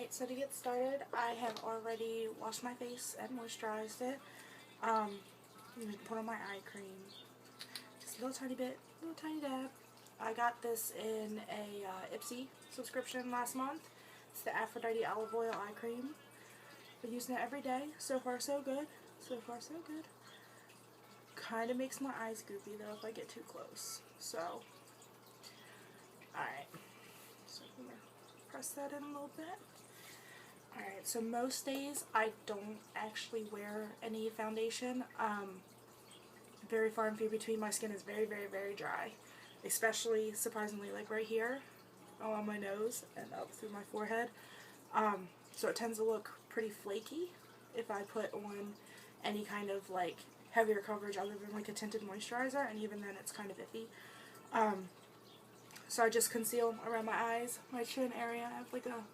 Alright, so to get started, I have already washed my face and moisturized it. Put on my eye cream. Just a little tiny bit, little tiny dab. I got this in a Ipsy subscription last month. It's the Aphrodite Olive Oil Eye Cream. Been using it every day. So far so good. So far so good. Kind of makes my eyes goopy though if I get too close. So, alright. So I'm going to press that in a little bit. Alright, so most days I don't actually wear any foundation. Very far and few between. My skin is very, very, very dry. Especially, surprisingly, like right here, along my nose and up through my forehead. So it tends to look pretty flaky if I put on any kind of like heavier coverage other than like a tinted moisturizer, and even then it's kind of iffy. So I just conceal around my eyes, my chin area. I have like a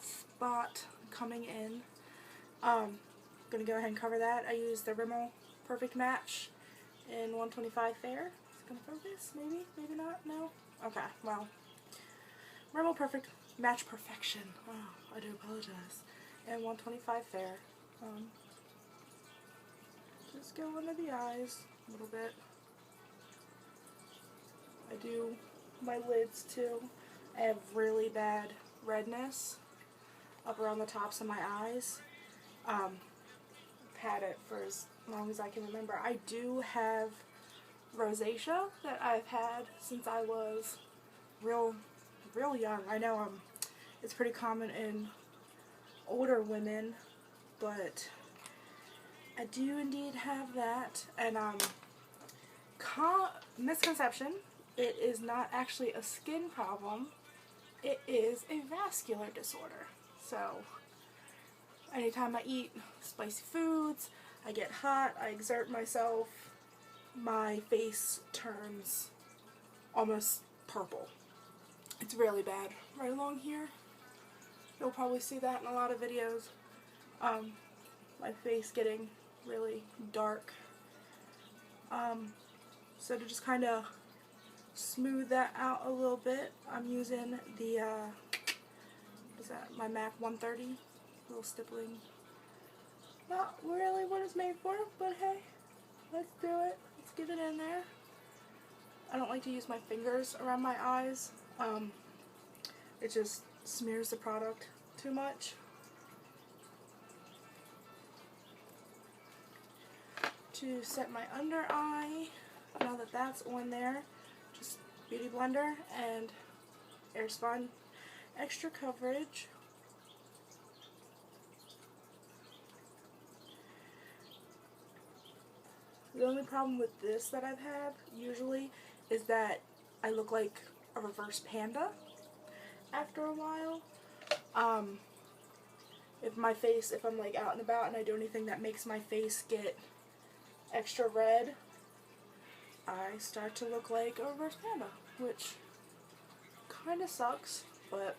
spot coming in. Gonna go ahead and cover that. I use the Rimmel Perfect Match in 125 Fair. Is it gonna focus? Maybe? Maybe not? No? Okay, well. Rimmel Perfect Match Perfection. Oh, I do apologize. And 125 Fair. Just go under the eyes a little bit. I do my lids too. I have really bad redness up around the tops of my eyes. I've had it for as long as I can remember. I do have rosacea that I've had since I was real young. I know it's pretty common in older women, but I do indeed have that. And misconception, it is not actually a skin problem. It is a vascular disorder. So anytime I eat spicy foods, I get hot, I exert myself, my face turns almost purple. It's really bad. Right along here, you'll probably see that in a lot of videos. My face getting really dark. So to just kind of smooth that out a little bit, I'm using the my MAC 130, little stippling. Not really what it's made for, but hey, let's do it. Let's get it in there. I don't like to use my fingers around my eyes. It just smears the product too much. To set my under eye, now that that's on there, just Beauty Blender and Airspun Extra Coverage. The only problem with this that I've had usually is that I look like a reverse panda after a while. If I'm like out and about and I do anything that makes my face get extra red, I start to look like a reverse panda, which kind of sucks, but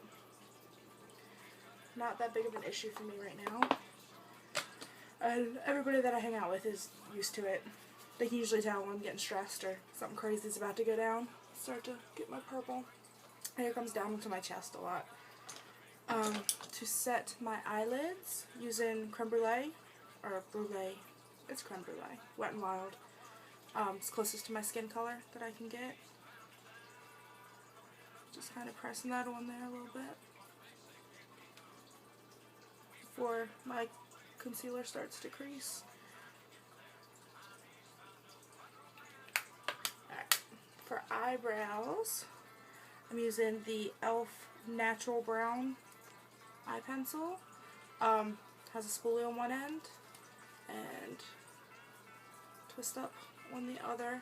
not that big of an issue for me right now. And everybody that I hang out with is used to it. They can usually tell when I'm getting stressed or something crazy is about to go down. Start to get my purple. And it comes down into my chest a lot. To set my eyelids, using creme brulee, or brulee, it's creme brulee, Wet n Wild. It's closest to my skin color that I can get. Just kind of pressing that on there a little bit before my concealer starts to crease. Alright. For eyebrows, I'm using the e.l.f. Natural Brown eye pencil. Has a spoolie on one end and twist up on the other.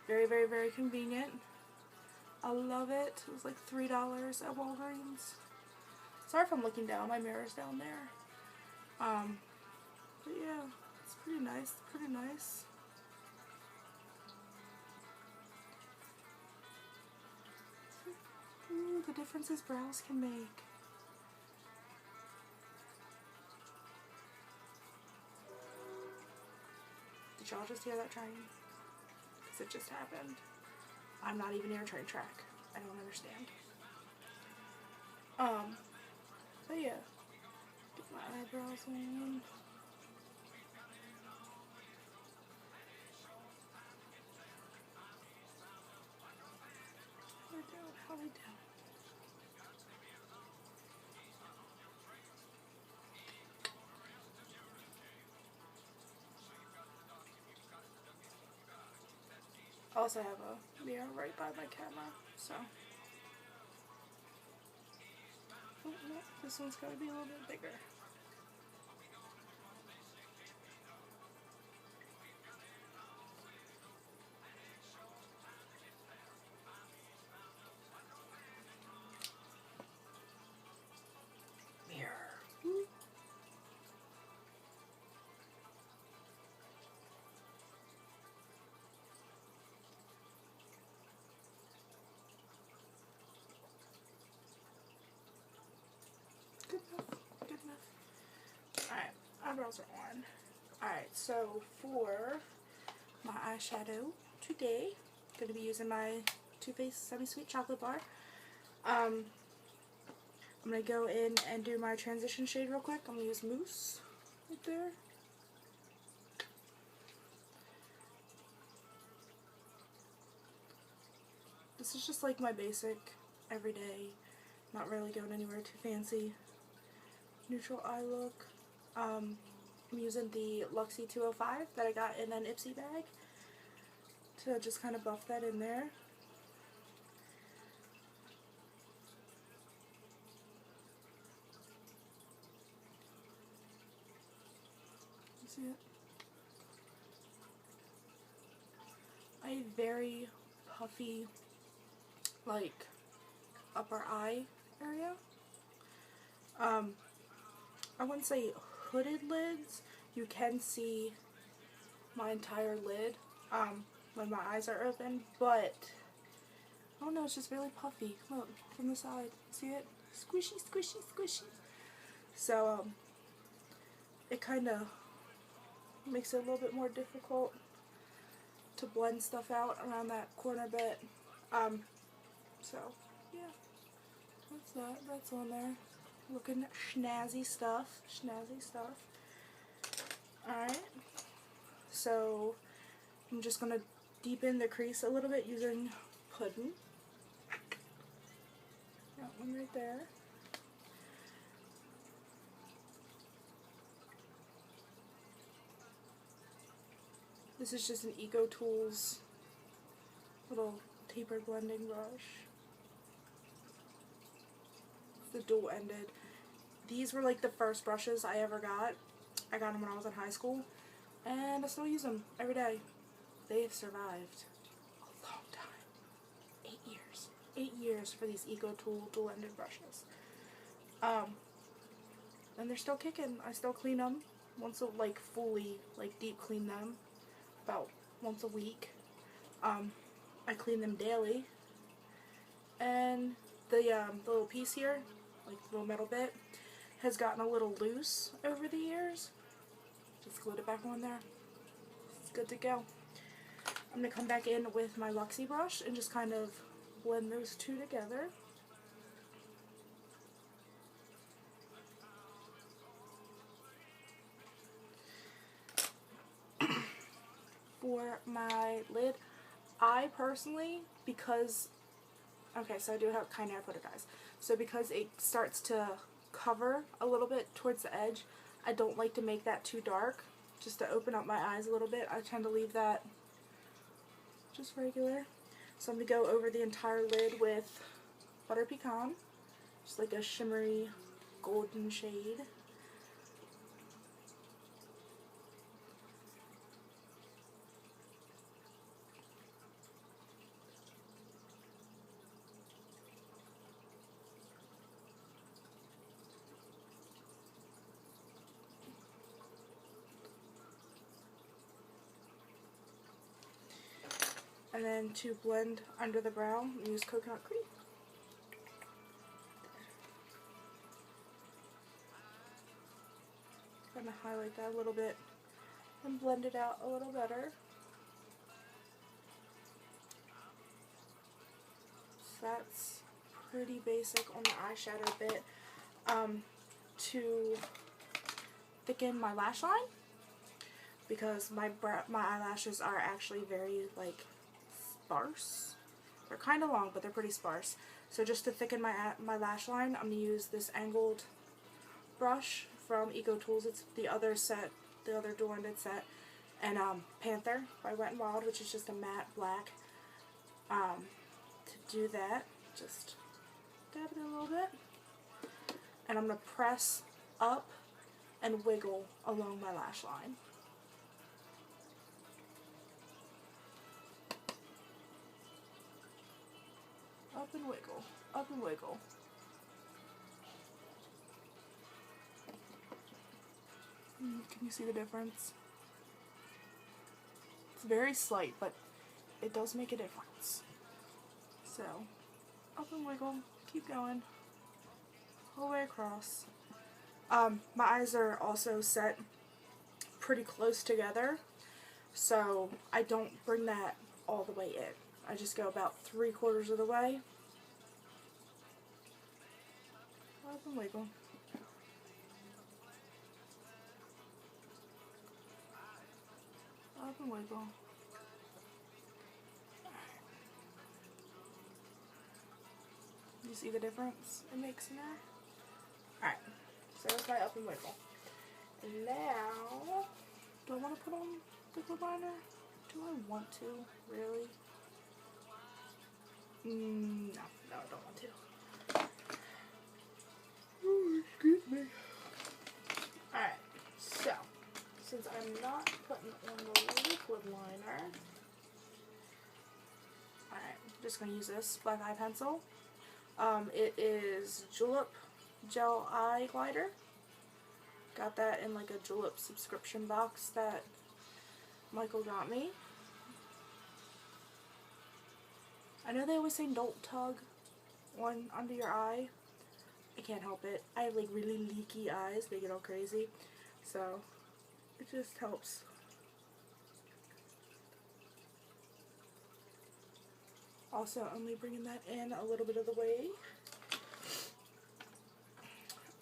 Very, very, very convenient. I love it. It was like $3 at Walgreens. Sorry if I'm looking down. My mirror's down there. But yeah, it's pretty nice. Pretty nice. Ooh, the differences brows can make. Did y'all just hear that train? Because it just happened. I'm not even near a train track. I don't understand. But yeah, Get my eyebrows on. How we doing? I also have a mirror right by my camera, so. Oh, no, this one's gotta be a little bit bigger. Mirror. Good enough. Good enough. Alright, eyebrows are on. Alright, so for my eyeshadow today, I'm going to be using my Too Faced Semi-Sweet Chocolate Bar. I'm going to go in and do my transition shade real quick. I'm going to use Mousse right there. This is just like my basic, everyday, not really going anywhere too fancy, neutral eye look. I'm using the Luxie 205 that I got in an Ipsy bag to just kind of buff that in there. You see it? I have very puffy, like, upper eye area. I wouldn't say hooded lids. You can see my entire lid when my eyes are open, but I don't know, it's just really puffy. Look, from the side. See it? Squishy, squishy, squishy. So, it kind of makes it a little bit more difficult to blend stuff out around that corner bit. So, yeah. That's that. That's on there. Looking snazzy stuff. Snazzy stuff. Alright. So, I'm just going to deepen the crease a little bit using Puddin'. Got one right there. This is just an Eco Tools little tapered blending brush. The dual ended. These were like the first brushes I ever got. I got them when I was in high school, and I still use them every day. They have survived a long time. 8 years. 8 years for these Eco Tool dual ended brushes. And they're still kicking. I still clean them once, like fully, like deep clean them about once a week. I clean them daily, and the little piece here, like the little metal bit, has gotten a little loose over the years. Just glued it back on there. It's good to go. I'm going to come back in with my Luxie brush and just kind of blend those two together. For my lid, I personally, because, okay, so I do have kind of put it, guys. So because it starts to cover a little bit towards the edge, I don't like to make that too dark, just to open up my eyes a little bit. I tend to leave that just regular. So I'm going to go over the entire lid with Butter Pecan, just like a shimmery golden shade. And then to blend under the brow, use coconut cream. Kind of highlight that a little bit and blend it out a little better. So that's pretty basic on the eyeshadow bit. To thicken my lash line because my eyelashes are actually very like sparse. They're kind of long, but they're pretty sparse. So just to thicken my lash line, I'm going to use this angled brush from Eco Tools. It's the other set, the other dual-ended set, and Panther by Wet n Wild, which is just a matte black. To do that, just dab it a little bit, and I'm going to press up and wiggle along my lash line. Up and wiggle, up and wiggle. Can you see the difference? It's very slight, but it does make a difference. So, up and wiggle, keep going, all the way across. My eyes are also set pretty close together, so I don't bring that all the way in. I just go about 3/4 of the way. Up and wiggle. Up and wiggle. You see the difference it makes in there? Alright, so that's my up and wiggle. And now, do I want to put on liquid liner? Do I want to? Really? No, I don't want to. Oh, excuse me. Alright, so, since I'm not putting on the liquid liner, alright, I'm just going to use this black eye pencil. It is Julep Gel Eye Glider. Got that in like a Julep subscription box that Michael got me. I know they always say don't tug one under your eye. I can't help it. I have like really leaky eyes. They get all crazy. So it just helps. Also, only bringing that in a little bit of the way.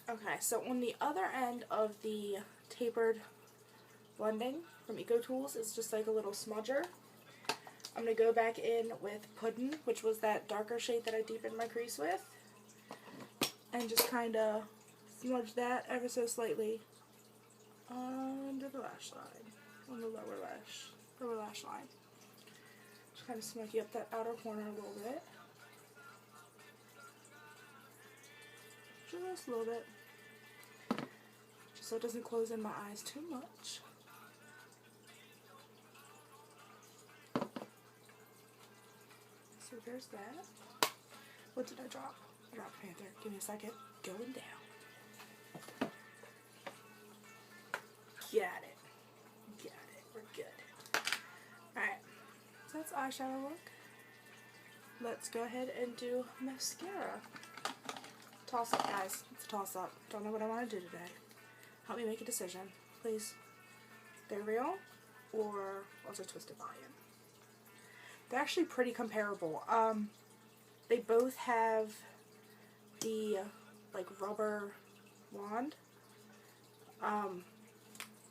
Okay, so on the other end of the tapered blending from Eco Tools is just like a little smudger. I'm going to go back in with Puddin', which was that darker shade that I deepened my crease with, and just kind of smudge that ever so slightly under the lash line, on the lower lash line. Just kind of smudgy up that outer corner a little bit. Just a little bit. Just so it doesn't close in my eyes too much. So there's that. What did I drop? I dropped Panther. Give me a second. Going down. Got it. Got it. We're good. Alright. So that's eyeshadow look. Let's go ahead and do mascara. Toss up, guys. It's a toss up. Don't know what I want to do today. Help me make a decision, please. They're real, or also Twisted Volume. They're actually pretty comparable. They both have the like rubber wand.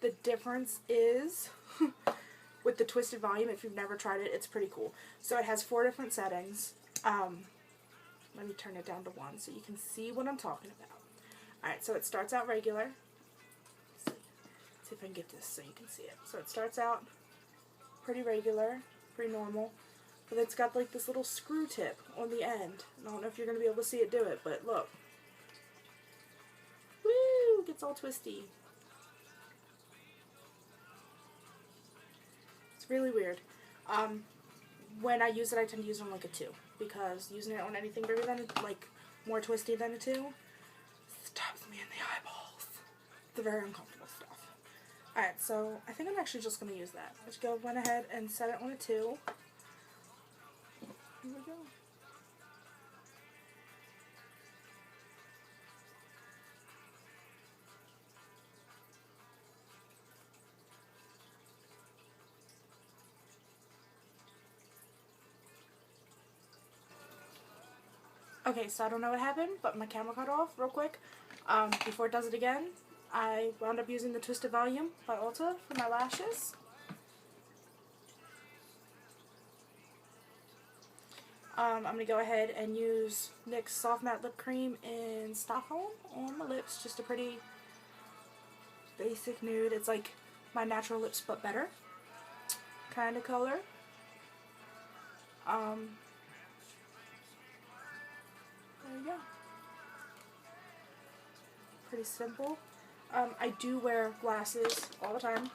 The difference is with the Twisted Volume, if you've never tried it, it's pretty cool. So it has 4 different settings. Let me turn it down to 1 so you can see what I'm talking about. Alright, so it starts out regular. Let's see if I can get this so you can see it. So it starts out pretty regular, pretty normal, but it's got like this little screw tip on the end. I don't know if you're going to be able to see it do it, but look. Woo! It gets all twisty. It's really weird. When I use it, I tend to use it on like a 2, because using it on anything bigger than, like, more twisty than a 2, stabs me in the eyeballs. It's very uncomfortable stuff. Alright, so I think I'm actually just going to use that. Let's go, went ahead and set it on a 2. Here we go. Okay, so I don't know what happened, but my camera cut off real quick. Before it does it again, I wound up using the Twisted Volume by Ulta for my lashes. I'm going to go ahead and use NYX Soft Matte Lip Cream in Stockholm on my lips. Just a pretty basic nude. It's like my natural lips but better kind of color. There you go. Pretty simple. I do wear glasses all the time.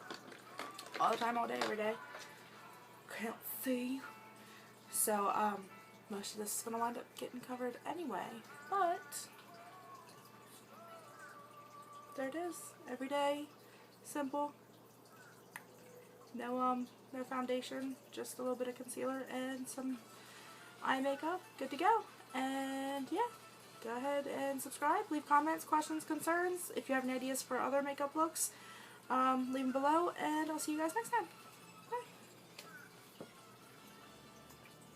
All the time, all day, every day. Can't see. So, most of this is going to wind up getting covered anyway. But, there it is. Everyday, simple. No foundation. Just a little bit of concealer and some eye makeup. Good to go. And, yeah. Go ahead and subscribe. Leave comments, questions, concerns. If you have any ideas for other makeup looks, leave them below. And I'll see you guys next time.